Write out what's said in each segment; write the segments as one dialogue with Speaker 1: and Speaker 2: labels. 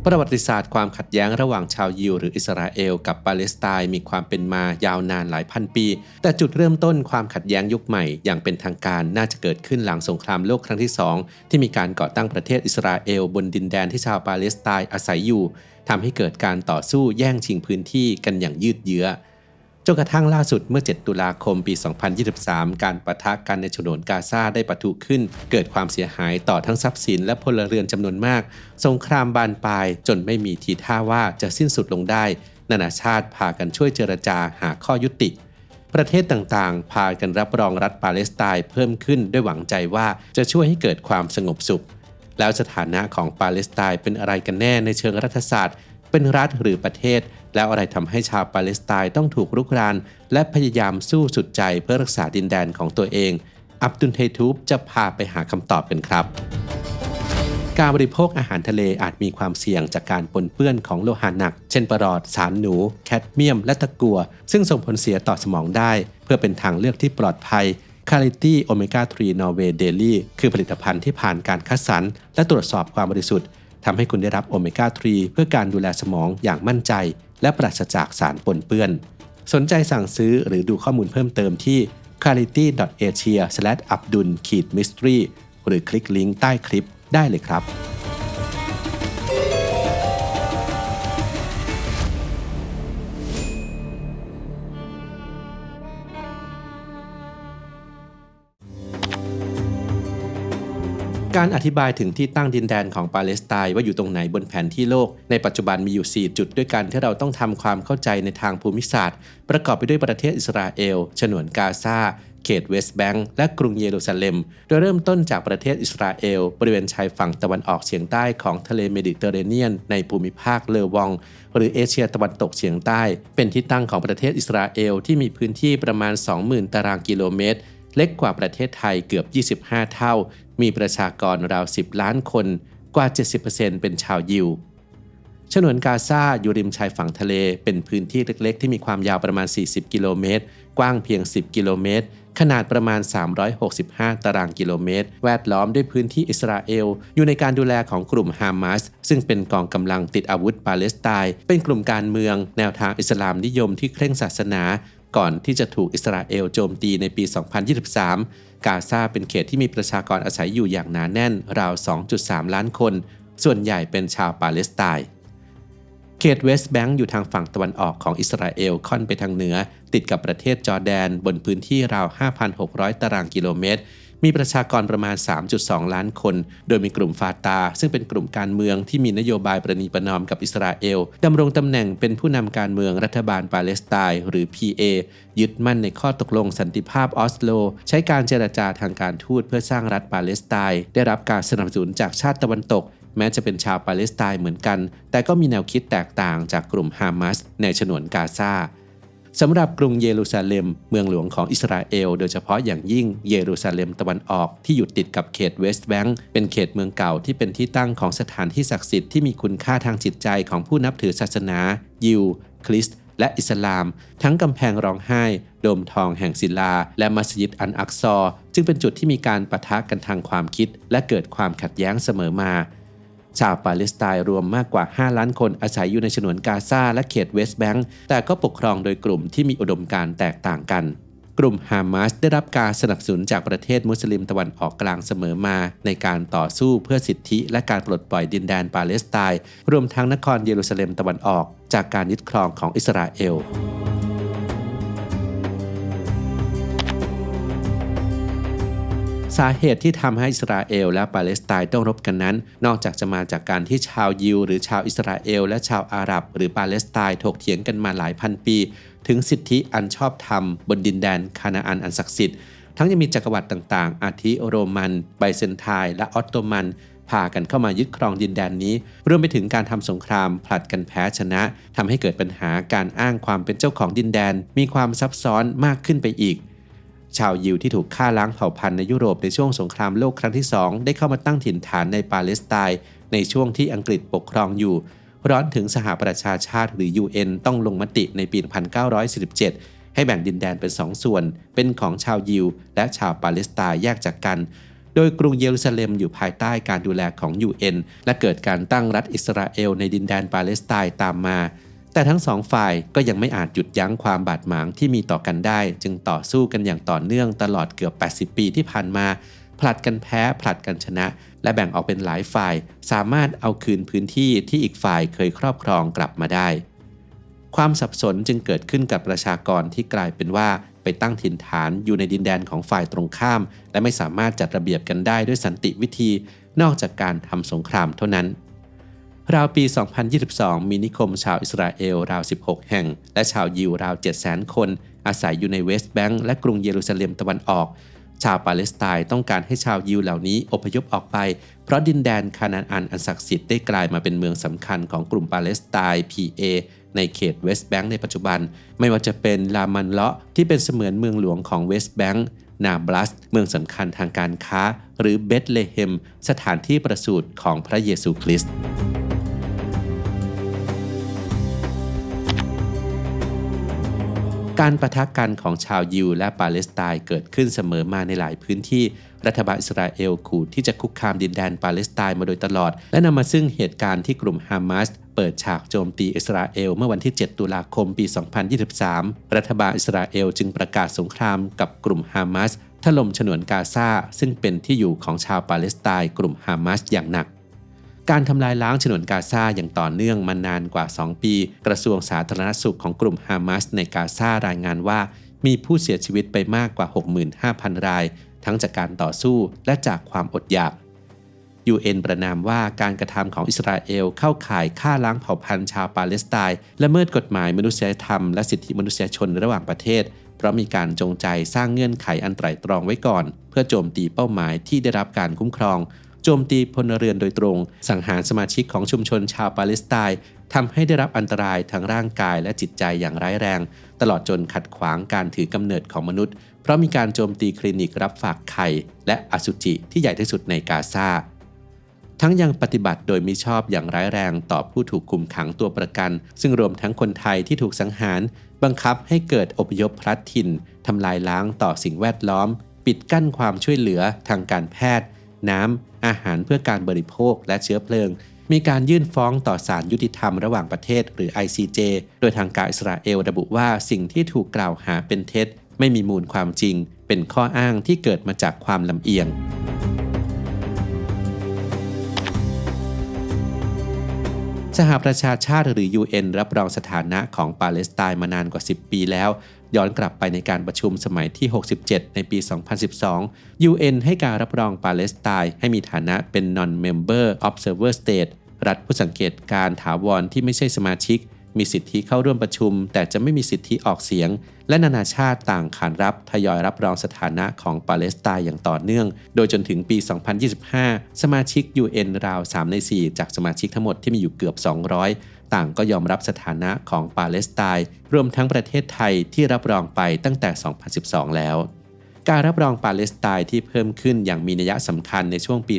Speaker 1: ประวัติศาสตร์ความขัดแย้งระหว่างชาวยิวหรืออิสราเอลกับปาเลสไตน์มีความเป็นมายาวนานหลายพันปีแต่จุดเริ่มต้นความขัดแย้งยุคใหม่อย่างเป็นทางการน่าจะเกิดขึ้นหลังสงครามโลกครั้งที่2ที่มีการก่อตั้งประเทศอิสราเอลบนดินแดนที่ชาวปาเลสไตน์อาศัยอยู่ทำให้เกิดการต่อสู้แย่งชิงพื้นที่กันอย่างยืดเยื้อจนกระทั่งล่าสุดเมื่อ7ตุลาคมปี2023การปะทะกันในฉนวนกาซาได้ปะทุขึ้นเกิดความเสียหายต่อทั้งทรัพย์สินและพลเรือนจำนวนมากสงครามบานปลายจนไม่มีทีท่าว่าจะสิ้นสุดลงได้นานาชาติพากันช่วยเจรจาหาข้อยุติประเทศต่างๆพากันรับรองรัฐปาเลสไตน์เพิ่มขึ้นด้วยหวังใจว่าจะช่วยให้เกิดความสงบสุขแล้วสถานะของปาเลสไตน์เป็นอะไรกันแน่ในเชิงรัฐศาสตร์เป็นรัฐหรือประเทศแล้วอะไรทำให้ชาวปาเลสไตน์ต้องถูกรุกรานและพยายามสู้สุดใจเพื่อรักษาดินแดนของตัวเองอับดุลเททูบจะพาไปหาคำตอบกันครับการบริโภคอาหารทะเลอาจมีความเสี่ยงจากการปนเปื้อนของโลหะหนักเช่นปรอดสารหนูแคดเมียมและตะกั่วซึ่งส่งผลเสียต่อสมองได้เพื่อเป็นทางเลือกที่ปลอดภัย Quality Omega 3 Norway Daily คือผลิตภัณฑ์ที่ผ่านการคัดสรรและตรวจสอบความบริสุทธิ์ทำให้คุณได้รับโอเมก้า 3 เพื่อการดูแลสมองอย่างมั่นใจและปราศจากสารปนเปื้อนสนใจสั่งซื้อหรือดูข้อมูลเพิ่มเติมที่ quality.asia/abdul-mystery หรือคลิกลิงก์ใต้คลิปได้เลยครับการอธิบายถึงที่ตั้งดินแดนของปาเลสไตน์ว่าอยู่ตรงไหนบนแผนที่โลกในปัจจุบันมีอยู่4จุดด้วยกันที่เราต้องทำความเข้าใจในทางภูมิศาสตร์ประกอบไปด้วยประเทศอิสราเอลฉนวนกาซาเขตเวสต์แบงก์และกรุงเยรูซาเล็มโดยเริ่มต้นจากประเทศอิสราเอลบริเวณชายฝั่งตะวันออกเฉียงใต้ของทะเลเมดิเตอร์เรเนียนในภูมิภาคเลอวองหรือเอเชียตะวันตกเฉียงใต้เป็นที่ตั้งของประเทศอิสราเอลที่มีพื้นที่ประมาณ 20,000 ตารางกิโลเมตรเล็กกว่าประเทศไทยเกือบ25เท่ามีประชากรราว10ล้านคนกว่า 70% เป็นชาวยิวฉนวนกาซาอยู่ริมชายฝั่งทะเลเป็นพื้นที่เล็กๆที่มีความยาวประมาณ40กิโลเมตรกว้างเพียง10กิโลเมตรขนาดประมาณ365ตารางกิโลเมตรแวดล้อมด้วยพื้นที่อิสราเอลอยู่ในการดูแลของกลุ่มฮามาสซึ่งเป็นกองกำลังติดอาวุธปาเลสไตน์เป็นกลุ่มการเมืองแนวทางอิสลามนิยมที่เคร่งศาสนาก่อนที่จะถูกอิสราเอลโจมตีในปี2023กาซาเป็นเขตที่มีประชากรอาศัยอยู่อย่างหนาแน่นราว 2.3 ล้านคนส่วนใหญ่เป็นชาวปาเลสไตน์เขตเวสต์แบงก์อยู่ทางฝั่งตะวันออกของอิสราเอลค่อนไปทางเหนือติดกับประเทศจอร์แดนบนพื้นที่ราว 5,600 ตารางกิโลเมตรมีประชากรประมาณ 3.2 ล้านคนโดยมีกลุ่มฟาตาซึ่งเป็นกลุ่มการเมืองที่มีนโยบายประนีประนอมกับอิสราเอลดำรงตำแหน่งเป็นผู้นำการเมืองรัฐบาลปาเลสไตน์หรือ PA ยึดมั่นในข้อตกลงสันติภาพออสโลใช้การเจรจาทางการทูตเพื่อสร้างรัฐปาเลสไตน์ได้รับการสนับสนุนจากชาติตะวันตกแม้จะเป็นชาวปาเลสไตน์เหมือนกันแต่ก็มีแนวคิดแตกต่างจากกลุ่มฮามาสในฉนวนกาซาสำหรับกรุงเยรูซาเล็มเมืองหลวงของอิสราเอลโดยเฉพาะอย่างยิ่งเยรูซาเล็มตะวันออกที่อยู่ติดกับเขตเวสต์แบงก์เป็นเขตเมืองเก่าที่เป็นที่ตั้งของสถานที่ศักดิ์สิทธิ์ที่มีคุณค่าทางจิตใจของผู้นับถือศาสนายิวคริสต์และอิสลามทั้งกำแพงร้องไห้โดมทองแห่งศิลาและมัสยิดอัลอักซอจึงเป็นจุดที่มีการปะทะกันทางความคิดและเกิดความขัดแย้งเสมอมาชาวปาเลสไตน์รวมมากกว่า5ล้านคนอาศัยอยู่ในฉนวนกาซาและเขตเวสต์แบงก์แต่ก็ปกครองโดยกลุ่มที่มีอุดมการณ์แตกต่างกันกลุ่มฮามาสได้รับการสนับสนุนจากประเทศมุสลิมตะวันออกกลางเสมอมาในการต่อสู้เพื่อสิทธิและการปลดปล่อยดินแดนปาเลสไตน์รวมทั้งนครเยรูซาเล็มตะวันออกจากการยึดครองของอิสราเอลสาเหตุที่ทำให้อิสราเอลและปาเลสไตน์ต้องรบกันนั้นนอกจากจะมาจากการที่ชาวยิวหรือชาวอิสราเอลและชาวอาหรับหรือปาเลสไตน์ถกเถียงกันมาหลายพันปีถึงสิทธิอันชอบธรรมบนดินแดนคานาอันอันศักดิ์สิทธิ์ทั้งยังมีจักรวรรดิต่างๆอาทิโรมันไบเซนไทน์และออตโตมันพากันเข้ามายึดครองดินแดนนี้รวมไปถึงการทำสงครามผลัดกันแพ้ชนะทำให้เกิดปัญหาการอ้างความเป็นเจ้าของดินแดนมีความซับซ้อนมากขึ้นไปอีกชาวยิวที่ถูกฆ่าล้างเผ่าพันธุ์ในยุโรปในช่วงสงครามโลกครั้งที่2ได้เข้ามาตั้งถิ่นฐานในปาเลสไตน์ในช่วงที่อังกฤษปกครองอยู่ร้อนถึงสหประชาชาติหรือ UN ต้องลงมติในปี 1947 ให้แบ่งดินแดนเป็น2ส่วนเป็นของชาวยิวและชาวปาเลสไตน์แยกจากกัน โดยกรุงเยรูซาเล็มอยู่ภายใต้การดูแลของ UN และเกิดการตั้งรัฐอิสราเอลในดินแดนปาเลสไตน์ตามมาแต่ทั้งสองฝ่ายก็ยังไม่อาจหยุดยั้งความบาดหมางที่มีต่อกันได้จึงต่อสู้กันอย่างต่อเนื่องตลอดเกือบ80 ปีที่ผ่านมาผลัดกันแพ้ผลัดกันชนะและแบ่งออกเป็นหลายฝ่ายสามารถเอาคืนพื้นที่ที่อีกฝ่ายเคยครอบครองกลับมาได้ความสับสนจึงเกิดขึ้นกับประชากรที่กลายเป็นว่าไปตั้งถิ่นฐานอยู่ในดินแดนของฝ่ายตรงข้ามและไม่สามารถจัดระเบียบกันได้ด้วยสันติวิธีนอกจากการทำสงครามเท่านั้นราวปี 2022 มีนิคมชาวอิสราเอลราว 16 แห่งและชาวยิวราว 700,000 คนอาศัยอยู่ในเวสต์แบงก์และกรุงเยรูซาเล็มตะวันออกชาวปาเลสไตน์ต้องการให้ชาวยิวเหล่านี้อพยพออกไปเพราะดินแดนคานาอันอันศักดิ์สิทธิ์ได้กลายมาเป็นเมืองสำคัญของกลุ่มปาเลสไตน์ PA ในเขตเวสต์แบงก์ในปัจจุบันไม่ว่าจะเป็นลามันเลาะที่เป็นเสมือนเมืองหลวงของเวสต์แบงก์นาบลัสเมืองสำคัญทางการค้าหรือเบธเลเฮมสถานที่ประสูติของพระเยซูคริสต์การปะทะกันของชาวยิวและปาเลสไตน์เกิดขึ้นเสมอมาในหลายพื้นที่รัฐบาลอิสราเอลขู่ที่จะคุกคามดินแดนปาเลสไตน์มาโดยตลอดและนำมาซึ่งเหตุการณ์ที่กลุ่มฮามาสเปิดฉากโจมตีอิสราเอลเมื่อวันที่ 7 ตุลาคม ปี 2023 รัฐบาลอิสราเอลจึงประกาศสงครามกับกลุ่มฮามาสถล่มฉนวนกาซาซึ่งเป็นที่อยู่ของชาวปาเลสไตน์กลุ่มฮามาสอย่างหนักการทำลายล้างฉนวนกาซาอย่างต่อเนื่องมานานกว่า 2 ปีกระทรวงสาธารณสุขของกลุ่มฮามาสในกาซารายงานว่ามีผู้เสียชีวิตไปมากกว่า 65,000 รายทั้งจากการต่อสู้และจากความอดอยาก UN ประนามว่าการกระทำของอิสราเอลเข้าข่ายฆ่าล้างเผ่าพันธุ์ชาวปาเลสไตน์ละเมิดกฎหมายมนุษยธรรมและสิทธิมนุษยชนระหว่างประเทศเพราะมีการจงใจสร้างเงื่อนไขอันไตร่ตรองไว้ก่อนเพื่อโจมตีเป้าหมายที่ได้รับการคุ้มครองโจมตีพลเรือนโดยตรงสังหารสมาชิกของชุมชนชาวปาเลสไตน์ทำให้ได้รับอันตรายทางร่างกายและจิตใจอย่างร้ายแรงตลอดจนขัดขวางการถือกำเนิดของมนุษย์เพราะมีการโจมตีคลินิกรับฝากไข่และอสุจิที่ใหญ่ที่สุดในกาซาทั้งยังปฏิบัติโดยมิชอบอย่างร้ายแรงต่อผู้ถูกคุมขังตัวประกันซึ่งรวมทั้งคนไทยที่ถูกสังหารบังคับให้เกิดอพยพพลัดถิ่นทำลายล้างต่อสิ่งแวดล้อมปิดกั้นความช่วยเหลือทางการแพทย์น้ำอาหารเพื่อการบริโภคและเชื้อเพลิงมีการยื่นฟ้องต่อศาลยุติธรรมระหว่างประเทศหรือ ICJ โดยทางการอิสราเอลระบุว่าสิ่งที่ถูกกล่าวหาเป็นเท็จไม่มีมูลความจริงเป็นข้ออ้างที่เกิดมาจากความลำเอียงสหประชาชาติหรือ UN รับรองสถานะของปาเลสไตน์มานานกว่า 10 ปีแล้วย้อนกลับไปในการประชุมสมัยที่ 67 ในปี 2012 UN ให้การรับรองปาเลสไตน์ให้มีฐานะเป็น Non-Member Observer State รัฐผู้สังเกตการถาวรที่ไม่ใช่สมาชิกมีสิทธิเข้าร่วมประชุมแต่จะไม่มีสิทธิออกเสียงและนานาชาติต่างขานรับทยอยรับรองสถานะของปาเลสไตน์อย่างต่อเนื่องโดยจนถึงปี 2025 สมาชิก UN ราว 3 ใน 4 จากสมาชิกทั้งหมดที่มีอยู่เกือบ 200 ต่างก็ยอมรับสถานะของปาเลสไตน์รวมทั้งประเทศไทยที่รับรองไปตั้งแต่ 2012 แล้วการรับรองปาเลสไตน์ที่เพิ่มขึ้นอย่างมีนัยสำคัญในช่วงปี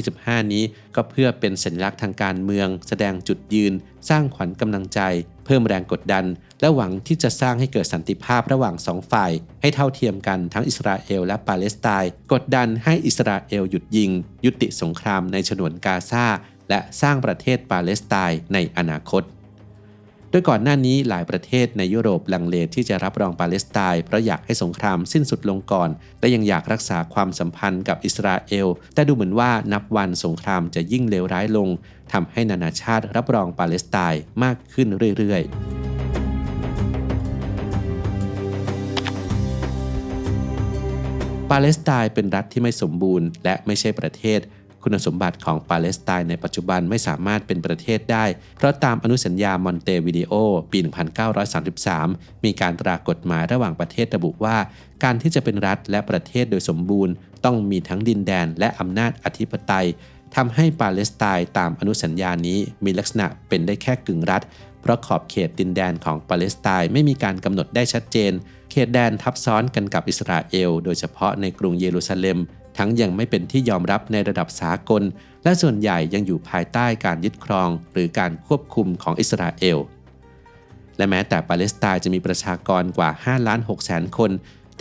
Speaker 1: 2025 นี้ก็เพื่อเป็นสัญลักษณ์ทางการเมืองแสดงจุดยืนสร้างขวัญกำลังใจเพิ่มแรงกดดันและหวังที่จะสร้างให้เกิดสันติภาพระหว่าง2 ฝ่ายให้เท่าเทียมกันทั้งอิสราเอลและปาเลสไตน์กดดันให้อิสราเอลหยุดยิงยุติสงครามในฉนวนกาซาและสร้างประเทศปาเลสไตน์ในอนาคตโดยก่อนหน้านี้หลายประเทศในยุโรปลังเลที่จะรับรองปาเลสไตน์เพราะอยากให้สงครามสิ้นสุดลงก่อนและยังอยากรักษาความสัมพันธ์กับอิสราเอลแต่ดูเหมือนว่านับวันสงครามจะยิ่งเลวร้ายลงทำให้นานาชาติรับรองปาเลสไตน์มากขึ้นเรื่อยๆปาเลสไตน์เป็นรัฐที่ไม่สมบูรณ์และไม่ใช่ประเทศคุณสมบัติของปาเลสไตน์ในปัจจุบันไม่สามารถเป็นประเทศได้เพราะตามอนุสัญญามอนเตวิเดโอปี 1933 มีการตรากฎหมายระหว่างประเทศระบุว่าการที่จะเป็นรัฐและประเทศโดยสมบูรณ์ต้องมีทั้งดินแดนและอำนาจอธิปไตยทำให้ปาเลสไตน์ตามอนุสัญญานี้มีลักษณะเป็นได้แค่กึ่งรัฐเพราะขอบเขตดินแดนของปาเลสไตน์ไม่มีการกำหนดได้ชัดเจนเขตแดนทับซ้อนกันกับอิสราเอลโดยเฉพาะในกรุงเยรูซาเล็มทั้งยังไม่เป็นที่ยอมรับในระดับสากลและส่วนใหญ่ยังอยู่ภายใต้การยึดครองหรือการควบคุมของอิสราเอลและแม้แต่ปาเลสไตน์จะมีประชากรกว่า 5.6 แสนคน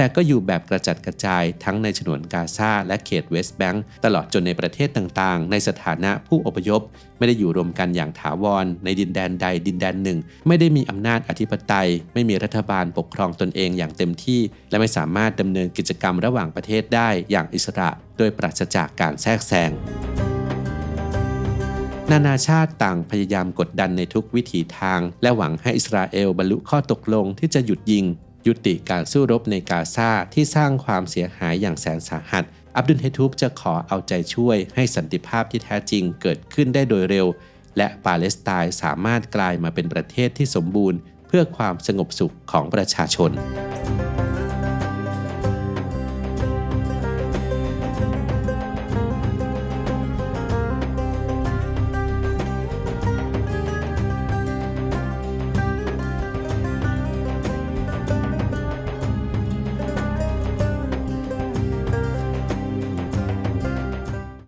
Speaker 1: แต่ก็อยู่แบบกระจัดกระจายทั้งในฉนวนกาซาและเขตเวสต์แบงก์ตลอดจนในประเทศต่างๆในสถานะผู้อพยพไม่ได้อยู่รวมกันอย่างถาวรในดินแดนใดดินแดนหนึ่งไม่ได้มีอำนาจอธิปไตยไม่มีรัฐบาลปกครองตนเองอย่างเต็มที่และไม่สามารถดำเนินกิจกรรมระหว่างประเทศได้อย่างอิสระโดยปราศจากการแทรกแซงนานาชาติต่างพยายามกดดันในทุกวิถีทางและหวังให้อิสราเอลบรรลุข้อตกลงที่จะหยุดยิงยุติการสู้รบในกาซาที่สร้างความเสียหายอย่างแสนสาหัสอับดุลเฮทูบจะขอเอาใจช่วยให้สันติภาพที่แท้จริงเกิดขึ้นได้โดยเร็วและปาเลสไตน์สามารถกลายมาเป็นประเทศที่สมบูรณ์เพื่อความสงบสุขของประชาชน